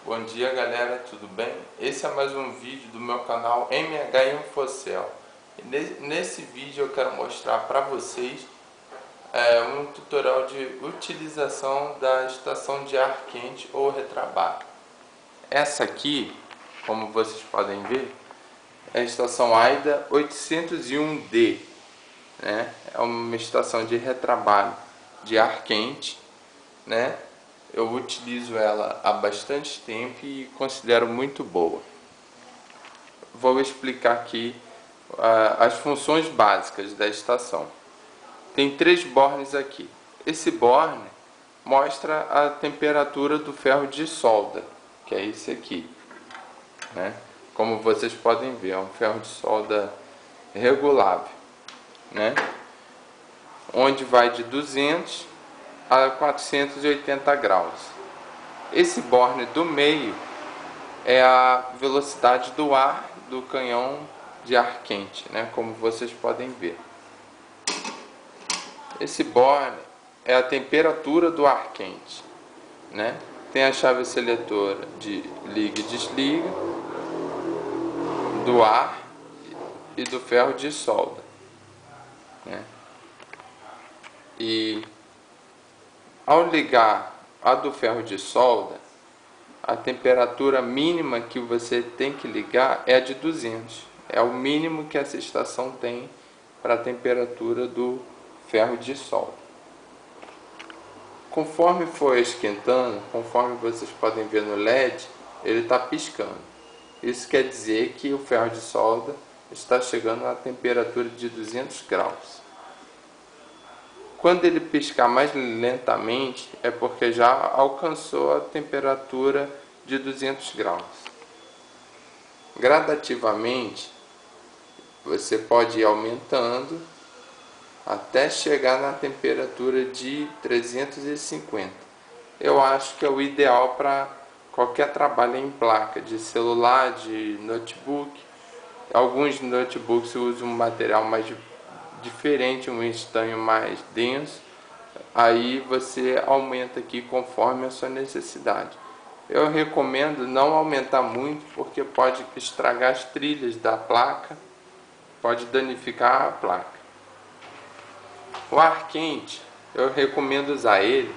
Bom dia galera, tudo bem? Esse é mais um vídeo do meu canal MH Infocel. Nesse vídeo eu quero mostrar para vocês um tutorial de utilização da estação de ar quente ou retrabalho. Essa aqui, como vocês podem ver, é a estação AIDA 801D, né? É uma estação de retrabalho de ar quente, né? Eu utilizo ela há bastante tempo e considero muito boa. Vou explicar aqui as funções básicas da estação. Tem 3 bornes aqui. Esse borne mostra a temperatura do ferro de solda, que é esse aqui, né? Como vocês podem ver, é um ferro de solda regulável, né? Onde vai de 200 a 480 graus. Esse borne do meio é a velocidade do ar do canhão de ar quente, né? Como vocês podem ver. Esse borne é a temperatura do ar quente, né? Tem a chave seletora de liga e desliga do ar e do ferro de solda, né? E ao ligar a do ferro de solda, a temperatura mínima que você tem que ligar é a de 200. É o mínimo que essa estação tem para a temperatura do ferro de solda. Conforme for esquentando, conforme vocês podem ver no LED, ele está piscando. Isso quer dizer que o ferro de solda está chegando a temperatura de 200 graus. Quando ele piscar mais lentamente, é porque já alcançou a temperatura de 200 graus. Gradativamente, você pode ir aumentando até chegar na temperatura de 350. Eu acho que é o ideal para qualquer trabalho em placa, de celular, de notebook. Alguns notebooks usam um material mais diferente, um estanho mais denso. Aí você aumenta aqui conforme a sua necessidade. Eu recomendo não aumentar muito, porque pode estragar as trilhas da placa, pode danificar a placa. O ar quente, eu recomendo usar ele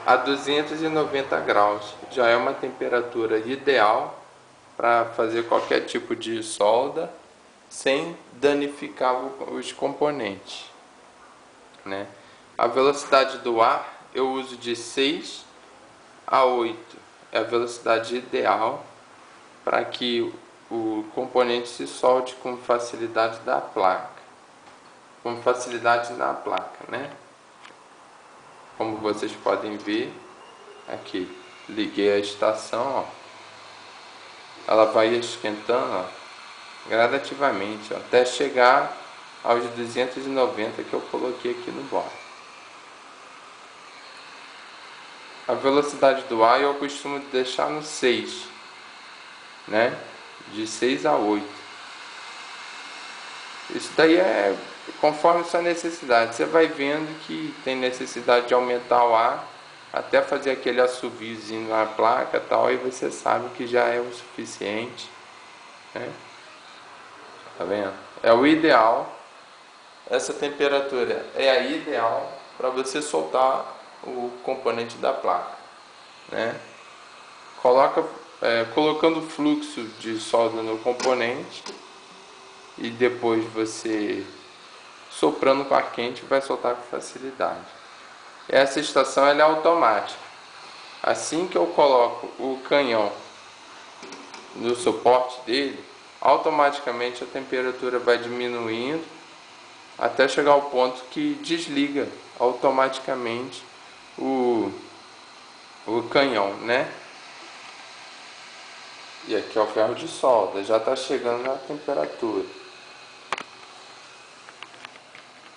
a 290 graus. Já é uma temperatura ideal para fazer qualquer tipo de solda sem danificar os componentes, né? A velocidade do ar eu uso de 6 a 8. É a velocidade ideal para que o componente se solte com facilidade da placa, com facilidade na placa, né? Como vocês podem ver aqui, liguei a estação, ó. Ela vai esquentando, ó, gradativamente, ó, até chegar aos 290 que eu coloquei aqui no bordo. A velocidade do ar eu costumo deixar no 6, né? De 6 a 8. Isso daí é conforme sua necessidade. Você vai vendo que tem necessidade de aumentar o ar até fazer aquele assoviozinho na placa, tal, aí você sabe que já é o suficiente, né? Tá vendo? É o ideal. Essa temperatura é a ideal para você soltar o componente da placa, né? Colocando fluxo de solda no componente e depois você soprando com ar quente vai soltar com facilidade. Essa estação ela é automática. Assim que eu coloco o canhão no suporte dele, automaticamente a temperatura vai diminuindo até chegar ao ponto que desliga automaticamente o canhão, né? E aqui é o ferro de solda, já está chegando na temperatura.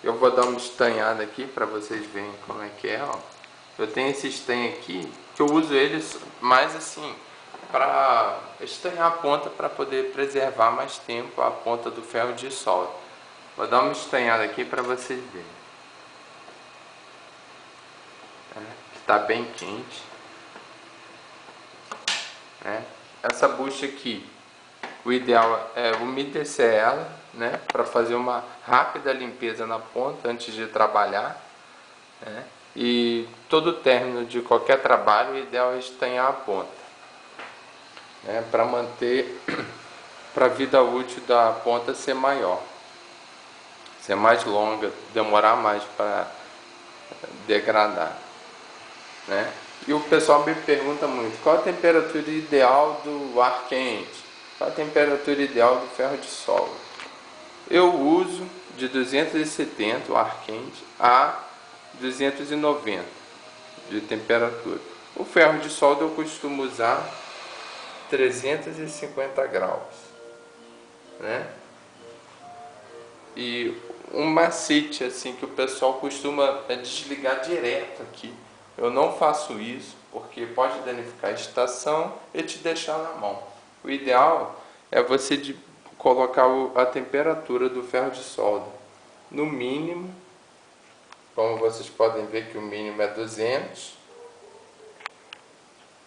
Eu vou dar uma estanhada aqui para vocês verem como é que é, ó. Eu tenho esse estanho aqui, que eu uso eles mais assim, para estanhar a ponta, para poder preservar mais tempo a ponta do ferro de solda. Vou dar uma estanhada aqui para vocês verem. Está bem quente. né? Essa bucha aqui, o ideal é umedecer ela, né, para fazer uma rápida limpeza na ponta antes de trabalhar, né? E todo término de qualquer trabalho, o ideal é estanhar a ponta, né, para manter, para a vida útil da ponta ser maior, ser mais longa, demorar mais para degradar, né? E o pessoal me pergunta muito, qual a temperatura ideal do ar quente? Qual a temperatura ideal do ferro de solda? Eu uso de 270 o ar quente a 290 de temperatura. O ferro de solda eu costumo usar 350 graus, né? E um macete assim que o pessoal costuma desligar direto aqui. Eu não faço isso porque pode danificar a estação e te deixar na mão. O ideal é você colocar a temperatura do ferro de solda no mínimo, como vocês podem ver que o mínimo é 200,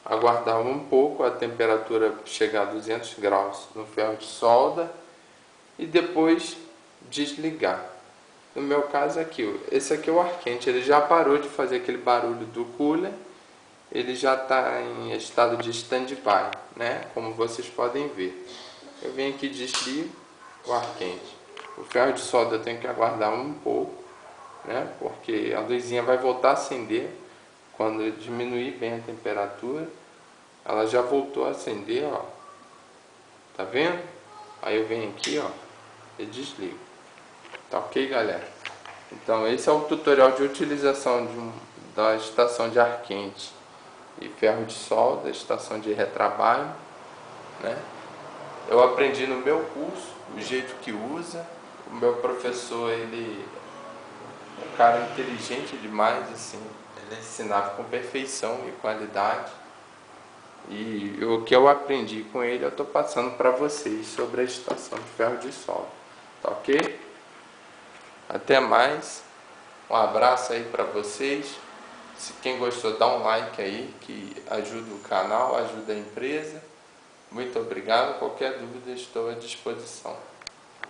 aguardar um pouco a temperatura chegar a 200 graus no ferro de solda e depois desligar. No meu caso aqui, esse aqui é o ar quente, ele já parou de fazer aquele barulho do cooler, ele já está em estado de stand-by, né? Como vocês podem ver. Eu venho aqui e desligo o ar quente. O ferro de solda eu tenho que aguardar um pouco, né? Porque a luzinha vai voltar a acender quando diminuir bem a temperatura. Ela já voltou a acender, ó. Tá vendo? Aí eu venho aqui, ó, e desligo. Tá ok, galera? Então esse é o tutorial de utilização da estação de ar quente e ferro de solda, estação de retrabalho, né? Eu aprendi no meu curso o jeito que usa. O meu professor, ele é um cara inteligente demais, assim. Ele ensinava com perfeição e qualidade. E o que eu aprendi com ele eu estou passando para vocês sobre a estação de ferro de solda. Tá ok? Até mais. Um abraço aí para vocês. Se quem gostou, dá um like aí, que ajuda o canal, ajuda a empresa. Muito obrigado. Qualquer dúvida, estou à disposição.